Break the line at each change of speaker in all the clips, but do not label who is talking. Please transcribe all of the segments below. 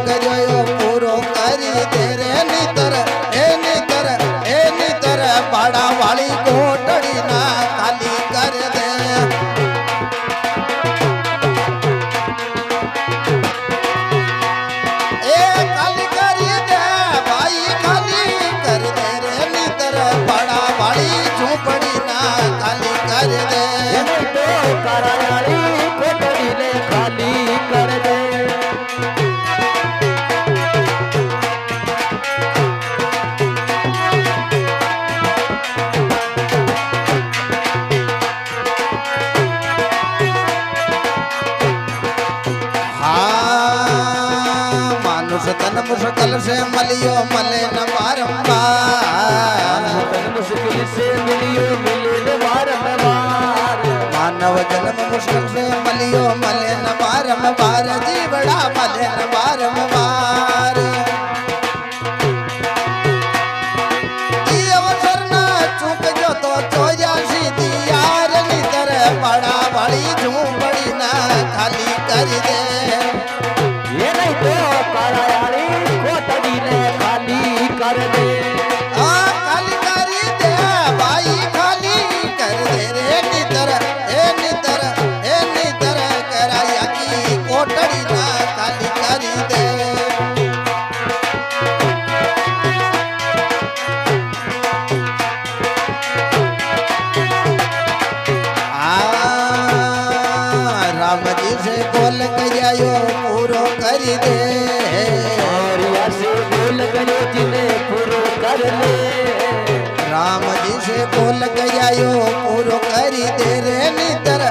કર્યો પૂરો કરી દે રે નીતર ભાડા વાળી કોટડી ના ખાલી કર દે એ ખાલી કરી દે ભાઈ ખાલી કર દે રે નીતર ભાડા વાળી ઝૂંપડી ના ખાલી કર દે
તો કરાયાળી કોટડી ને ખાલી કર દે
तन मुश्किल से मलियो मले न बारंबार
मुश्किल से मिलियो मिले न बारंबार
मानव जन्म मुश्किल से मलियो मले न बारंबार जीवड़ा मले न बारंबार ई अवसर न चूक जो तो चोया सीधी यार नितर बड़ा बड़ी झूपड़ी ना खाली कर दे
ये नहीं तो करायाली कोटड़ी ने खाली कर दे
खाली कर दे भाई खाली कर दे रे नितर कराया की कोटड़ी ना खाली कर दे राम जी से बोल गयो पूरो कर दे
से बोल गयो जिने पूरो कर ले
राम जी से बोल गयो पूरो कर दे रे नितर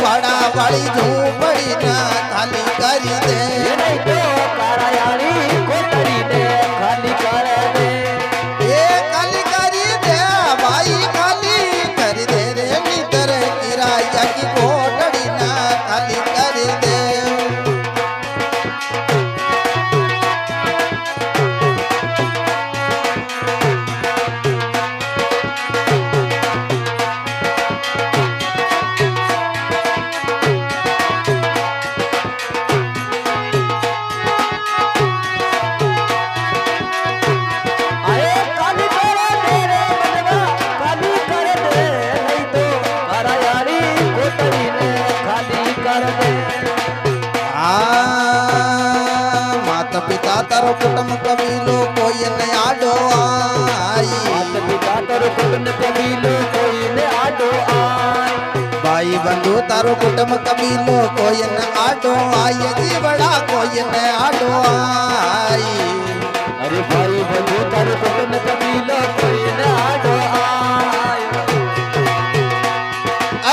बड़ा वाली झूपड़ी ना खाली कर दे
नहीं तो करायाली कोटड़ी ने खाली कर दे
ये खाली कर दे भाई खाली कर दे रे नितर किराया की कोटड़ी ना खाली कर दे माता पिता तारो कुटुंब कबीलो कोई न आडो आई
माता पिता तारो कुटुंब कबीलो कोई न आडो आई
भाई बंधु तारो कुटुंब कबीलो कोई न आडो आई जीवड़ा कोई न आडो आई
अरे भाई बंधु तारो कुटुंब कबीलो कोई न आडो आई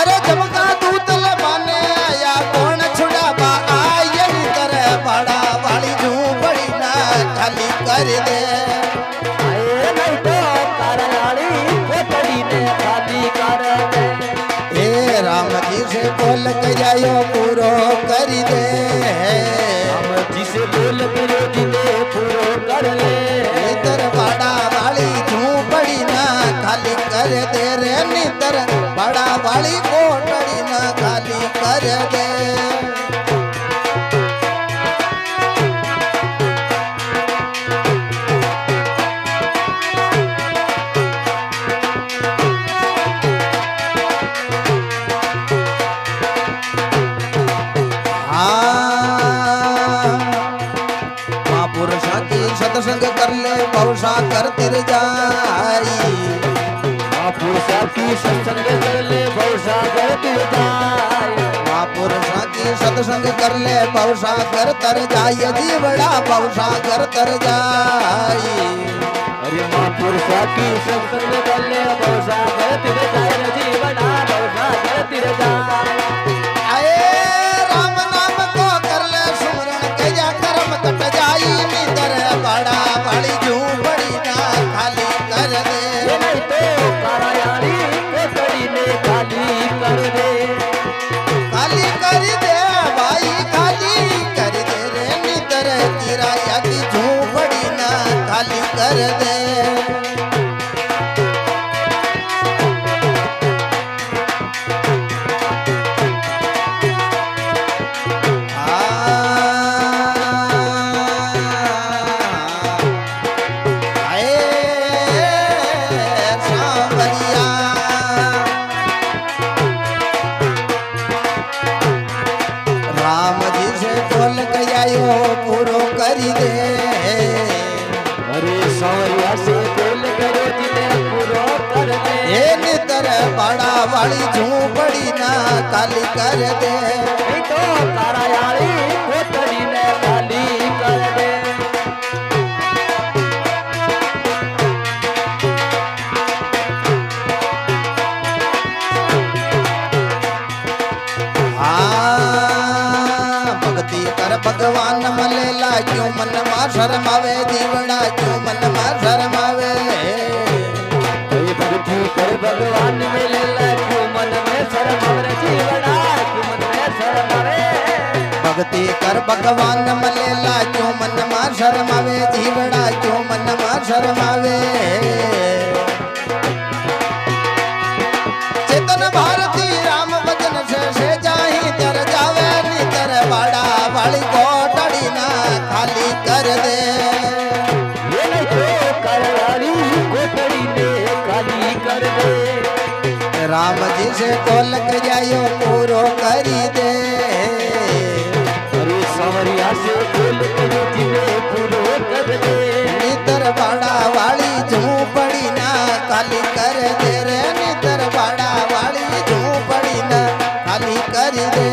अरे जमका दूतल माने आया कौन छुड़ावा आई नितर बड़ा वाली झूपड़ी ना खाली कर दे
आए नहीं तो करायाली कोटड़ी ने खाली कर दे
हे राम जी से बोल गयो पूरो कर दे
राम जी से बोल गयो जिने पूरो कर ले
नितर बड़ा वाली झूपड़ी ना खाली कर दे रे नितर बड़ा वाली कोटड़ी ना खाली कर दे महापुरुषा की सत्संग कर ले बहुशा करती जाई
महापुरुषा की सत्संग कर ले बहुशा करती जाई
महापुरुषा की सत्संग कर ले बहुशा कर तर जाय जीवड़ा बहुशा कर तर जाई
अरे महापुरुषा की सत्संग कर ले बहुशा करती जाई जीवड़ा बहुशा करती जाई
आए राम नाम को कर ले सुमरण कया कर्म कट जाई नितर बड़ा बड़ी झूपड़ी ना खाली कर दे
ये नहीं तो करायाली कोटड़ी ने खाली कर दे
खाली कर दे भाई खाली कर दे रे नितर किराया की झूपड़ी ना खाली कर दे જાયો પૂરો કરી દે
અરે સવરિયા સે બોલ કર્યો જીને પૂરો કર દે
એ નિતર પાડા વાળી ઝૂંપડી ના ખાલી કર દે
એ તો તારા યાળી કોટડીને ખાલી કર દે
હા ભક્તિ કર ભગવાન મળે લાગ્યું મનમાં શરમ આવે દીવડા ક્યું મનમાં શરમ આવે
એ ભક્તિ કર ભગવાન મેલે લાગ્યું મન મે શરમ આવે જીવડા ક્યું મન મે શરમ આવે
ભક્તિ કર ભગવાન મળે લાગ્યું મનમાં શરમ આવે જીવડા ક્યું મનમાં શરમ આવે ચેતન ભારતી રામ વચન છે જાહી તર જાવે નીતર વાડા વાળી કોટડી ના ખાલી કર દે
એને જો કરવાળી કોટડીને ખાલી કર દે
રામજી से કોલક જાયો પૂરો કરી દે
અરે સવરિયા સે બોલ કર્યો જીને પૂરો કર દે
નીતર વાડા વાળી ઝૂંપડી ના ખાલી કર દે રે નીતર વાડા વાળી ઝૂંપડી ના ખાલી કરી દે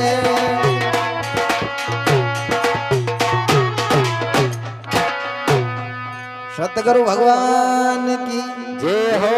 સતગુરુ ભગવાન કી
જય હો